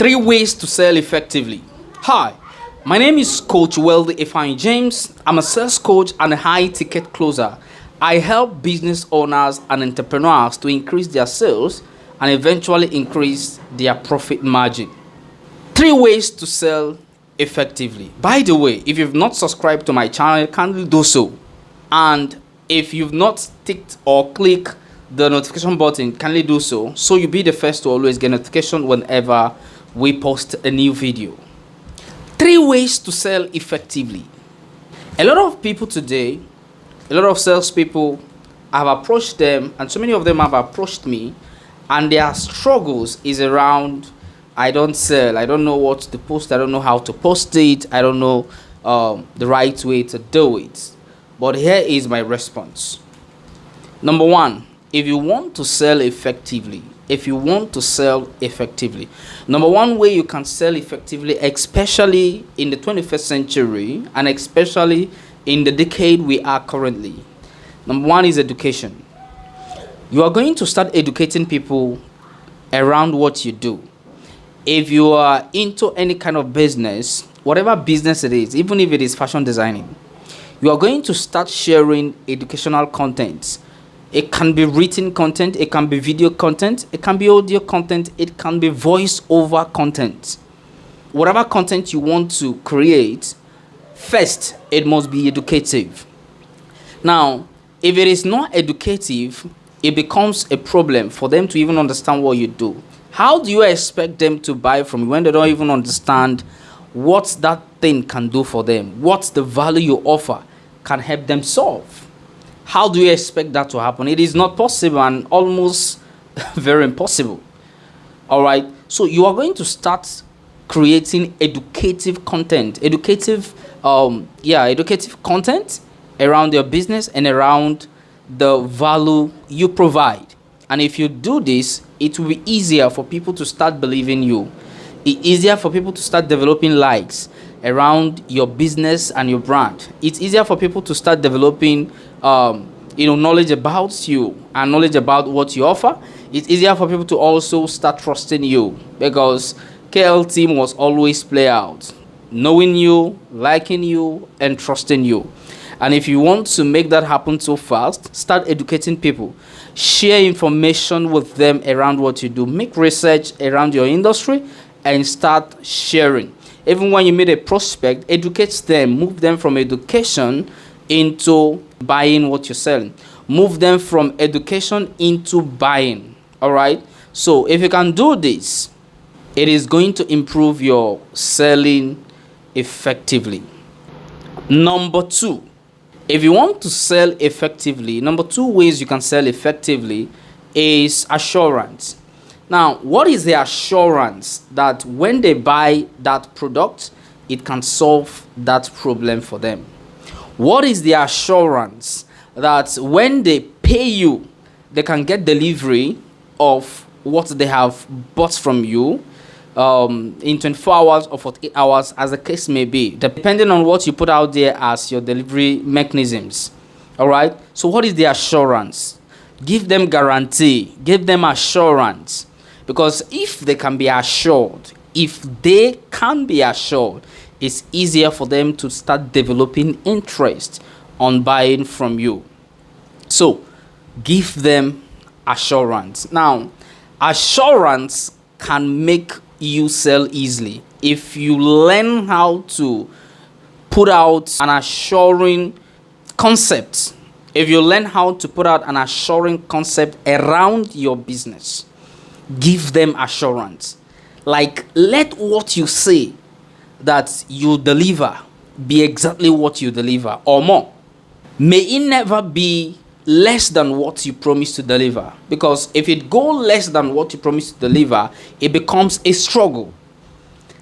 Three ways to sell effectively. Hi, my name is Coach Wealthy Ifeanyi James. I'm a sales coach and a high ticket closer. I help business owners and entrepreneurs to increase their sales and eventually increase their profit margin. Three ways to sell effectively. By the way, if you've not subscribed to my channel, kindly do so. And if you've not ticked or clicked the notification button, kindly do so you'll be the first to always get notification whenever we post a new video. Three ways to sell effectively. A lot of people today, a lot of salespeople, have approached them, and so many of them have approached me, and their struggles is around, I don't sell, I don't know what to post, I don't know how to post it, I don't know the right way to do it. But here is my response. Number one, if you want to sell effectively, number one way you can sell effectively, especially in the 21st century and especially in the decade we are currently, number one is education. You are going to start educating people around what you do. If you are into any kind of business, whatever business it is, even if it is fashion designing, you are going to start sharing educational content. It can be written content, it can be video content, it can be audio content, it can be voice over content. Whatever content you want to create, first, it must be educative. Now, if it is not educative, it becomes a problem for them to even understand what you do. How do you expect them to buy from you when they don't even understand what that thing can do for them? What the value you offer can help them solve? How do you expect that to happen? It is not possible and almost very impossible. All right. So you are going to start creating educative content, educative content around your business and around the value you provide. And if you do this, it will be easier for people to start believing you. It's easier for people to start developing likes around your business and your brand. It's easier for people to start developing knowledge about you and knowledge about what you offer. It's easier for people to also start trusting you, because KL team must always play out knowing you, liking you, and trusting you. And if you want to make that happen so fast, start educating people. Share information with them around what you do. Make research around your industry and start sharing. Even when you meet a prospect, educate them. Move them from education into buying what you're selling. Move them from education into buying. All right. So if you can do this, it is going to improve your selling effectively. Number two, if you want to sell effectively, number two ways you can sell effectively is assurance. Now, what is the assurance that when they buy that product, it can solve that problem for them? What is the assurance that when they pay you, they can get delivery of what they have bought from you in 24 hours or 48 hours, as the case may be, depending on what you put out there as your delivery mechanisms? All right. So what is the assurance? Give them guarantee. Give them assurance. Because if they can be assured, it's easier for them to start developing interest on buying from you. So give them assurance. Now, assurance can make you sell easily. If you learn how to put out an assuring concept, around your business, give them assurance. Like, let what you say that you deliver be exactly what you deliver or more. May it never be less than what you promise to deliver, because if it goes less than what you promise to deliver, it becomes a struggle.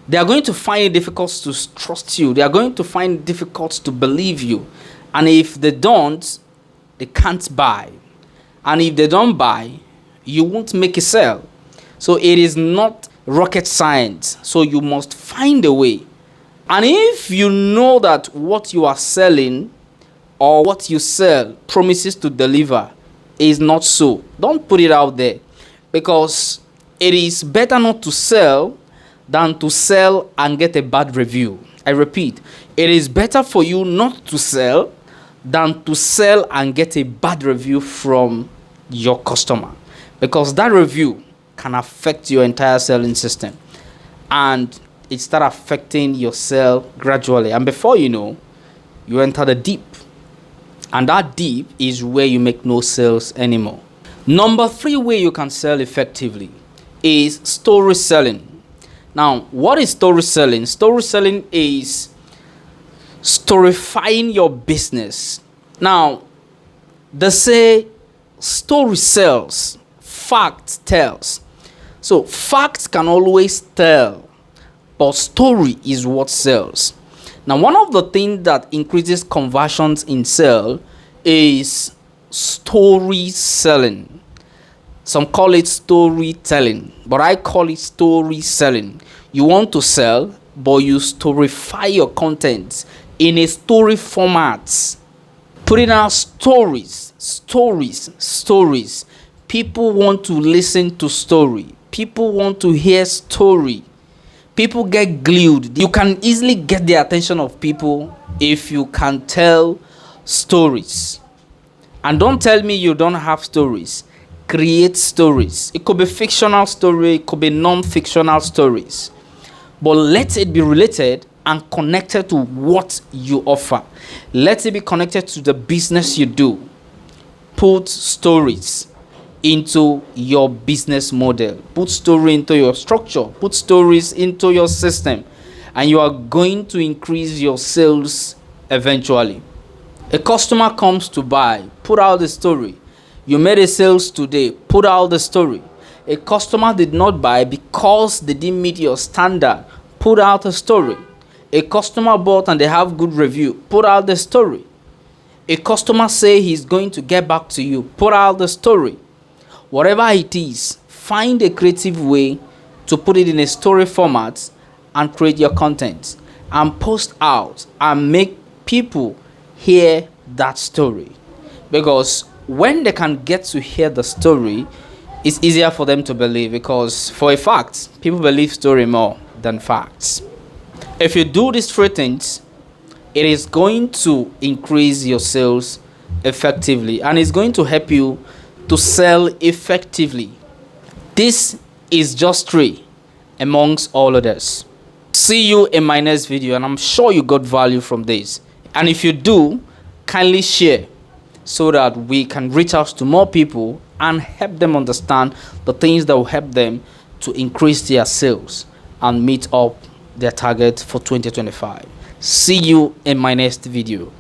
They are going to find it difficult to trust you. They are going to find it difficult to believe you. And if they don't, they can't buy. And if they don't buy, you won't make a sale. So it is not rocket science. So you must find a way. And if you know that what you are selling or what you sell promises to deliver is not so, don't put it out there, because it is better not to sell than to sell and get a bad review. I repeat, it is better for you not to sell than to sell and get a bad review from your customer, because that review can affect your entire selling system and it start affecting your sale gradually, and before you know, you enter the deep, and that deep is where you make no sales anymore. Number 3 way you can sell effectively is story selling. Now, what is story selling? Story selling is storifying your business. Now, they say story sells, fact tells. So facts can always tell, but story is what sells. Now, one of the things that increases conversions in sale is story selling. Some call it storytelling, but I call it story selling. You want to sell, but you storify your content in a story format. Putting out stories. People want to listen to story. People want to hear story. People get glued. You can easily get the attention of people if you can tell stories. And don't tell me you don't have stories. Create stories. It could be fictional story, it could be non-fictional stories. But let it be related and connected to what you offer. Let it be connected to the business you do. Put stories into your business model. Put story into your structure. Put stories into your system. And you are going to increase your sales eventually. A customer comes to buy. Put out the story. You made a sales today. Put out the story. A customer did not buy because they didn't meet your standard. Put out a story. A customer bought and they have good review. Put out the story. A customer say he's going to get back to you. Put out the story. Whatever it is, find a creative way to put it in a story format and create your content and post out and make people hear that story. Because when they can get to hear the story, it's easier for them to believe, because for a fact, people believe story more than facts. If you do these 3 things, it is going to increase your sales effectively and it's going to help you to sell effectively. This is just 3 amongst all others. See you in my next video, and I'm sure you got value from this. And if you do, kindly share so that we can reach out to more people and help them understand the things that will help them to increase their sales and meet up their target for 2025. See you in my next video.